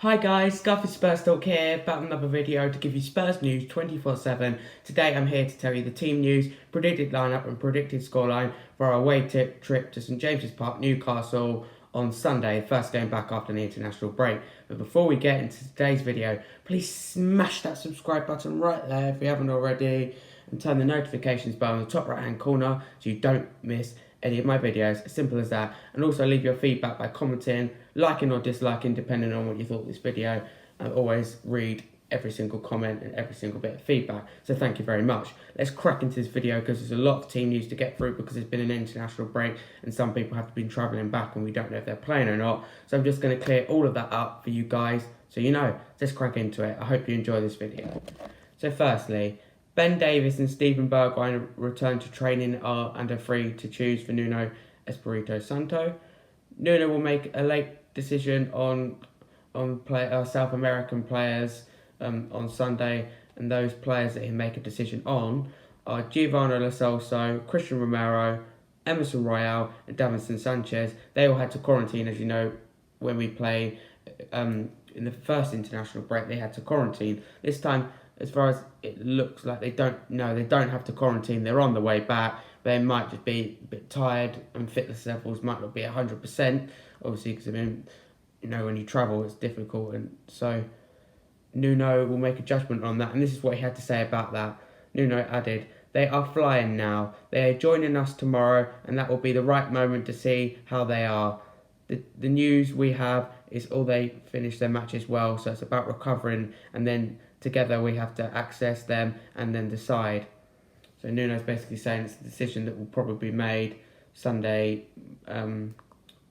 Hi guys, Scarfey Spurs Talk here, back with another video to give you Spurs news 24/7. Today I'm here to tell you the team news, predicted lineup and predicted scoreline for our away trip to St James's Park, Newcastle on Sunday, first game back after the international break. But before we get into today's video, please smash that subscribe button right there if you haven't already, and turn the notifications bell on the top right hand corner so you don't miss any of my videos, as simple as that. And also leave your feedback by commenting, liking or disliking depending on what you thought of this video. I always read every single comment and every single bit of feedback, so thank you very much. Let's crack into this video because there's a lot of team news to get through because there's been an international break and some people have been travelling back and we don't know if they're playing or not. So I'm just going to clear all of that up for you guys so you know. Let's crack into it. I hope you enjoy this video. So firstly, Ben Davies and Steven Bergwijn return to training and are free to choose for Nuno Espirito Santo. Nuno will make a late decision on South American players on Sunday, and those players that he'll make a decision on are Giovanni Lo Celso, Christian Romero, Emerson Royal and Davinson Sanchez. They all had to quarantine, as you know, when we play in the first international break. They had to quarantine. This time, as far as it looks like, they don't have to quarantine. They're on the way back. They might just be a bit tired and fitness levels might not be 100%, obviously, because when you travel it's difficult, and so Nuno will make a judgment on that. And this is what he had to say about that. Nuno added, "They are flying now. They are joining us tomorrow, and that will be the right moment to see how they are. The news we have is all they finish their matches well, so it's about recovering, and then together we have to access them and then decide." So Nuno's basically saying it's a decision that will probably be made Sunday,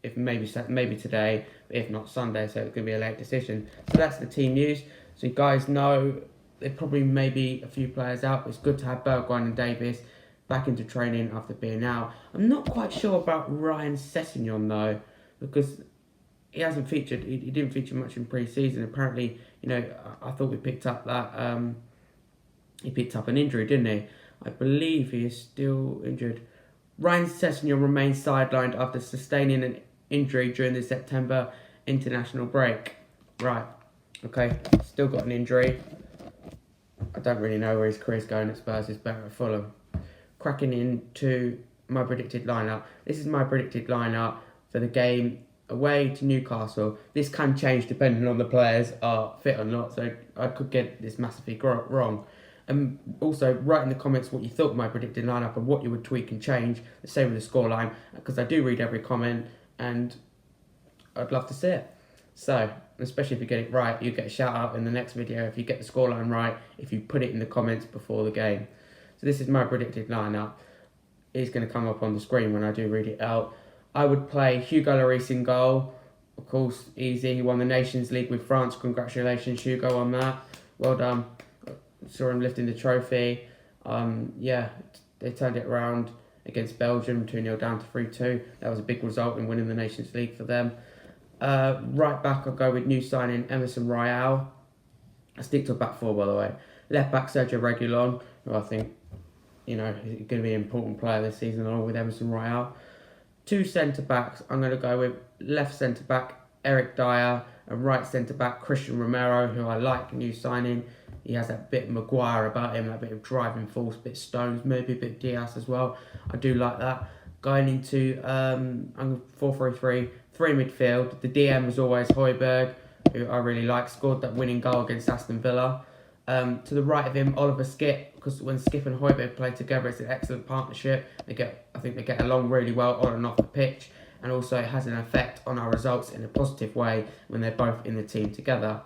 if maybe today, if not Sunday, so it's going to be a late decision. So that's the team news. So you guys know there probably may be a few players out. It's good to have Bergwijn and Davies back into training after being out. I'm not quite sure about Ryan Sessegnon though, because he hasn't featured. He didn't feature much in pre-season. Apparently, I thought we picked up that he picked up an injury, didn't he? I believe he is still injured. Ryan Sessegnon remains sidelined after sustaining an injury during the September international break. Right, okay, still got an injury. I don't really know where his career's going at Spurs. It's better at Fulham. Cracking into my predicted lineup. This is my predicted lineup for the game away to Newcastle. This can change depending on the players are fit or not, so I could get this massively wrong. And also write in the comments what you thought of my predicted lineup and what you would tweak and change. The same with the scoreline, because I do read every comment and I'd love to see it. So, especially if you get it right, you get a shout out in the next video if you get the scoreline right, if you put it in the comments before the game. So this is my predicted lineup. It's going to come up on the screen when I do read it out. I would play Hugo Lloris in goal. Of course, easy. He won the Nations League with France. Congratulations, Hugo, on that. Well done. Saw him lifting the trophy. They turned it around against Belgium, 2-0 down to 3-2. That was a big result in winning the Nations League for them. Right back, I'll go with new signing Emerson Royal. I stick to a back four, by the way. Left back, Sergio Reguilon, who I think, he's going to be an important player this season, along with Emerson Royal. Two centre-backs, I'm going to go with left centre-back, Eric Dyer, and right centre-back, Christian Romero, who I like, new signing. He has that bit of Maguire about him, that bit of driving force, bit Stones, maybe a bit Diaz as well. I do like that. Going into 4-3-3, three midfield. The DM was always Højbjerg, who I really like, scored that winning goal against Aston Villa. To the right of him, Oliver Skipp, because when Skipp and Højbjerg play together, it's an excellent partnership. I think they get along really well on and off the pitch, and also it has an effect on our results in a positive way when they're both in the team together.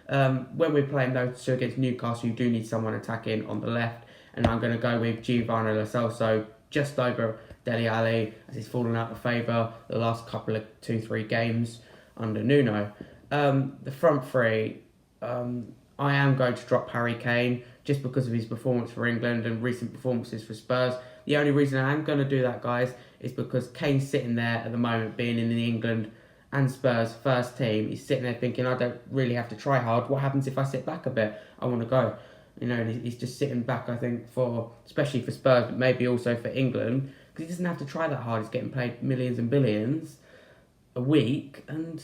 When we're playing those two against Newcastle, you do need someone attacking on the left, and I'm going to go with Giovanni Lo Celso just over Dele Alli, as he's fallen out of favour the last couple of 2-3 games under Nuno. The front three, I am going to drop Harry Kane just because of his performance for England and recent performances for Spurs. The only reason I am going to do that, guys, is because Kane's sitting there at the moment, being in the England and Spurs first team. He's sitting there thinking, I don't really have to try hard. What happens if I sit back a bit? I want to go. He's just sitting back, I think, especially for Spurs, but maybe also for England, because he doesn't have to try that hard. He's getting paid millions and billions a week, and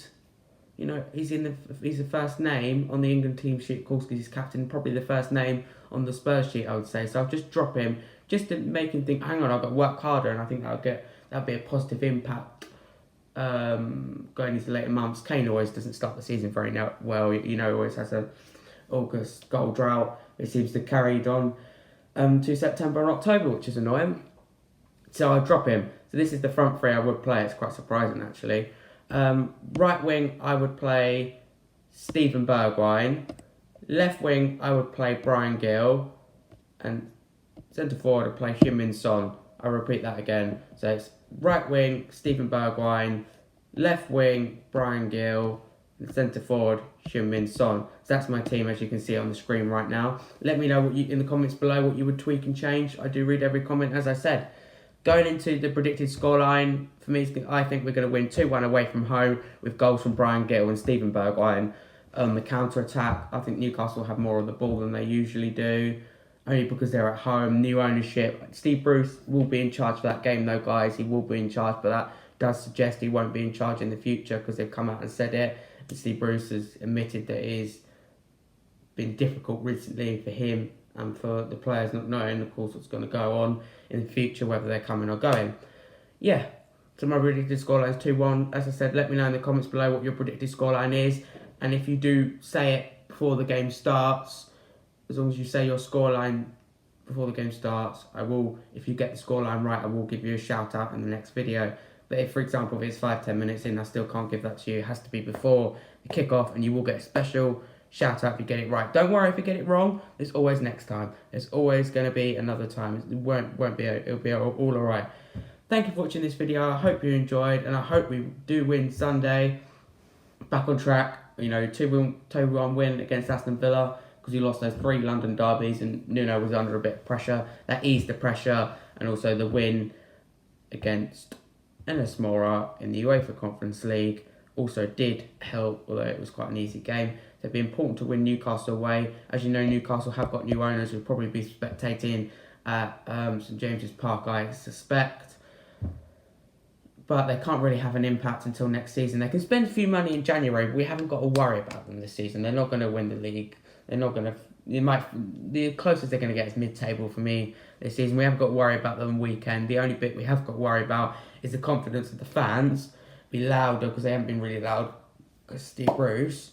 you know, he's the first name on the England team sheet, of course, because he's captain. Probably the first name on the Spurs sheet, I would say. So I'll just drop him just to make him think, hang on, I've got to work harder, and I think that'll be a positive impact going into later months. Kane always doesn't start the season very well. You know, always has a August goal drought. It seems to carried on to September and October, which is annoying. So I'll drop him. So this is the front three I would play. It's quite surprising, actually. Right wing, I would play Steven Bergwijn. Left wing, I would play Brian Gill. And centre forward, I'd play Heung-min Son. I'll repeat that again. So it's right wing, Steven Bergwijn. Left wing, Brian Gill. And centre forward, Heung-min Son. So that's my team, as you can see on the screen right now. Let me know in the comments below what you would tweak and change. I do read every comment, as I said. Going into the predicted scoreline, for me, I think we're going to win 2-1 away from home with goals from Brian Gill and Steven Bergwijn. The counter-attack, I think Newcastle have more of the ball than they usually do, only because they're at home, new ownership. Steve Bruce will be in charge for that game though, guys. He will be in charge, but that does suggest he won't be in charge in the future because they've come out and said it. And Steve Bruce has admitted that it's been difficult recently for him and for the players not knowing, of course, what's going to go on in the future, whether they're coming or going. Yeah, so my predicted scoreline is 2-1. As I said, let me know in the comments below what your predicted scoreline is. And if you do say it before the game starts, as long as you say your scoreline before the game starts, I will, if you get the scoreline right, I will give you a shout out in the next video. But if, for example, if it's 5-10 minutes in, I still can't give that to you. It has to be before the kickoff, and you will get a special shout out if you get it right. Don't worry if you get it wrong. There's always next time. There's always going to be another time. It won't be. It'll be all alright. Thank you for watching this video. I hope you enjoyed, and I hope we do win Sunday. Back on track. You know, 2-1 win against Aston Villa because he lost those 3 London derbies, and Nuno was under a bit of pressure. That eased the pressure, and also the win against Enes Mora in the UEFA Conference League also did help, although it was quite an easy game. So it'd be important to win Newcastle away. As you know, Newcastle have got new owners who'll probably be spectating at St James's Park, I suspect. But they can't really have an impact until next season. They can spend a few money in January, but we haven't got to worry about them this season. They're not going to win the league. They're not going to. The closest they're going to get is mid-table for me this season. We haven't got to worry about them weekend. The only bit we have got to worry about is the confidence of the fans. Be louder, because they haven't been really loud because Steve Bruce.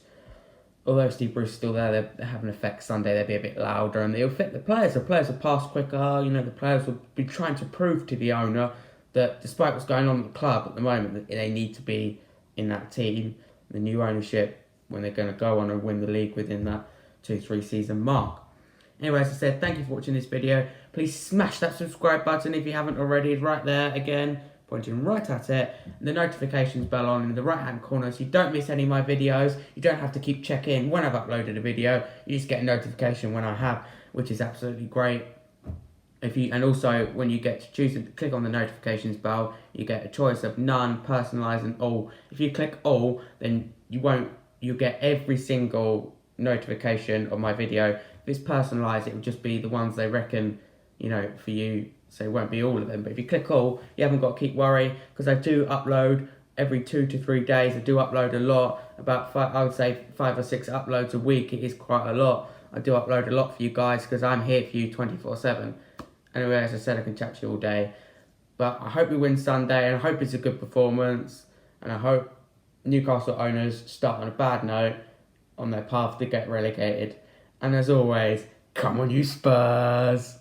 Although Steve Bruce is still there, they have an effect Sunday. They'll be a bit louder, and they'll affect the players. The players will pass quicker. You know, the players will be trying to prove to the owner that despite what's going on at the club at the moment, that they need to be in that team. The new ownership, when they're going to go on and win the league within that 2-3 season mark. Anyway, as I said, thank you for watching this video. Please smash that subscribe button if you haven't already. It's right there again, pointing right at it. And the notifications bell on in the right hand corner so you don't miss any of my videos. You don't have to keep checking when I've uploaded a video. You just get a notification when I have, which is absolutely great. And also when you get to choose and click on the notifications bell, you get a choice of none, personalised, and all. If you click all, then you'll get every single notification of my video. If it's personalised, it will just be the ones they reckon, you know, for you. So it won't be all of them. But if you click all, you haven't got to keep worrying, because I do upload every 2 to 3 days. I do upload a lot, about I would say 5 or 6 uploads a week. It is quite a lot. I do upload a lot for you guys because I'm here for you 24/7. Anyway, as I said, I can chat to you all day. But I hope we win Sunday, and I hope it's a good performance. And I hope Newcastle owners start on a bad note on their path to get relegated. And as always, come on you Spurs!